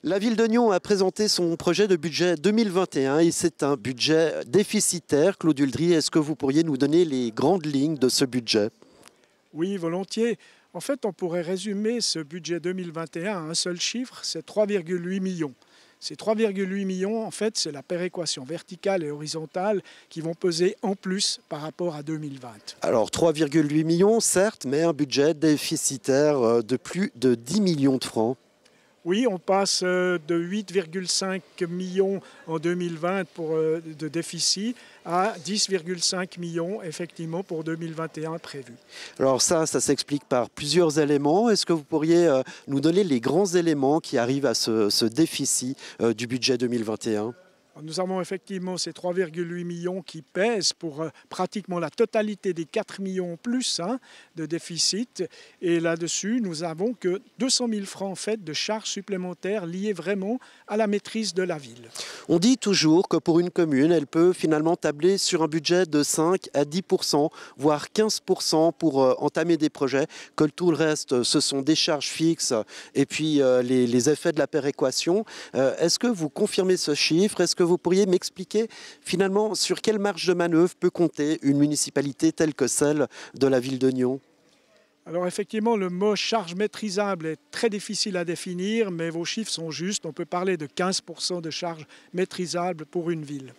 La ville de Nyon a présenté son projet de budget 2021 et c'est un budget déficitaire. Claude Huldry, est-ce que vous pourriez nous donner les grandes lignes de ce budget? Oui, volontiers. En fait, on pourrait résumer ce budget 2021 à un seul chiffre, c'est 3,8 millions. Ces 3,8 millions, en fait, c'est la péréquation verticale et horizontale qui vont peser en plus par rapport à 2020. Alors 3,8 millions, certes, mais un budget déficitaire de plus de 10 millions de francs. Oui, on passe de 8,5 millions en 2020 de déficit à 10,5 millions effectivement pour 2021 prévu. Alors ça s'explique par plusieurs éléments. Est-ce que vous pourriez nous donner les grands éléments qui arrivent à ce déficit du budget 2021? Nous avons effectivement ces 3,8 millions qui pèsent pour pratiquement la totalité des 4 millions plus de déficit. Et là-dessus, nous avons que 200 000 francs en fait, de charges supplémentaires liées vraiment à la maîtrise de la ville. On dit toujours que pour une commune, elle peut finalement tabler sur un budget de 5 à 10%, voire 15% pour entamer des projets, que tout le reste, ce sont des charges fixes et puis les effets de la péréquation. Est-ce que vous confirmez ce chiffre? Est-ce que vous pourriez m'expliquer finalement sur quelle marge de manœuvre peut compter une municipalité telle que celle de la ville de Nyon? Alors effectivement, le mot charge maîtrisable est très difficile à définir, mais vos chiffres sont justes. On peut parler de 15% de charge maîtrisable pour une ville.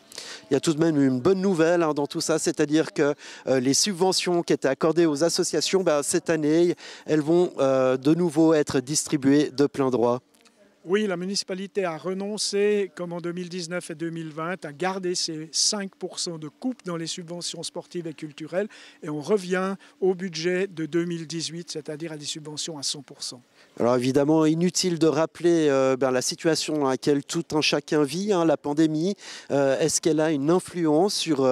Il y a tout de même une bonne nouvelle dans tout ça, c'est-à-dire que les subventions qui étaient accordées aux associations, cette année, elles vont de nouveau être distribuées de plein droit. Oui, la municipalité a renoncé, comme en 2019 et 2020, à garder ces 5% de coupe dans les subventions sportives et culturelles et on revient au budget de 2018, c'est-à-dire à des subventions à 100%. Alors évidemment, inutile de rappeler la situation dans laquelle tout un chacun vit, la pandémie. Est-ce qu'elle a une influence sur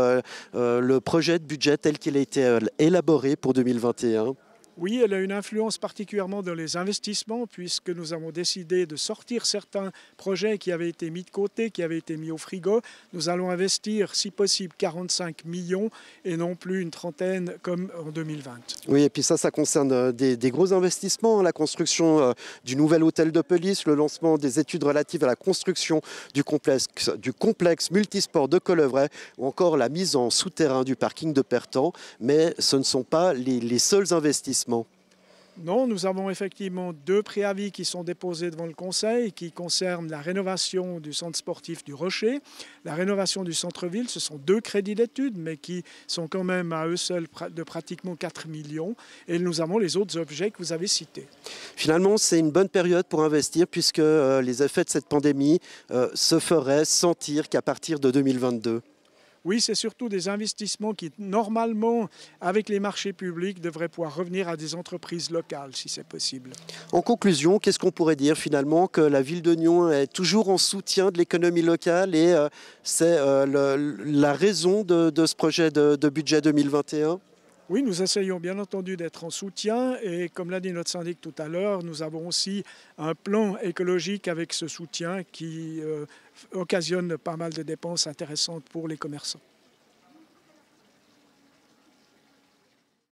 le projet de budget tel qu'il a été élaboré pour 2021 ? Oui, elle a une influence particulièrement dans les investissements puisque nous avons décidé de sortir certains projets qui avaient été mis de côté, qui avaient été mis au frigo. Nous allons investir, si possible, 45 millions et non plus une trentaine comme en 2020. Oui, et puis ça concerne des gros investissements, la construction du nouvel hôtel de police, le lancement des études relatives à la construction du complexe multisport de Collevray ou encore la mise en souterrain du parking de Pertan. Mais ce ne sont pas les seuls investissements. Non, nous avons effectivement 2 préavis qui sont déposés devant le Conseil qui concernent la rénovation du centre sportif du Rocher, la rénovation du centre-ville. Ce sont 2 crédits d'études, mais qui sont quand même à eux seuls de pratiquement 4 millions. Et nous avons les autres objets que vous avez cités. Finalement, c'est une bonne période pour investir puisque les effets de cette pandémie se feraient sentir qu'à partir de 2022. Oui, c'est surtout des investissements qui, normalement, avec les marchés publics, devraient pouvoir revenir à des entreprises locales, si c'est possible. En conclusion, qu'est-ce qu'on pourrait dire finalement? Que la ville de Nyon est toujours en soutien de l'économie locale et c'est la raison de ce projet de budget 2021? Oui, nous essayons bien entendu d'être en soutien et comme l'a dit notre syndic tout à l'heure, nous avons aussi un plan écologique avec ce soutien qui occasionne pas mal de dépenses intéressantes pour les commerçants.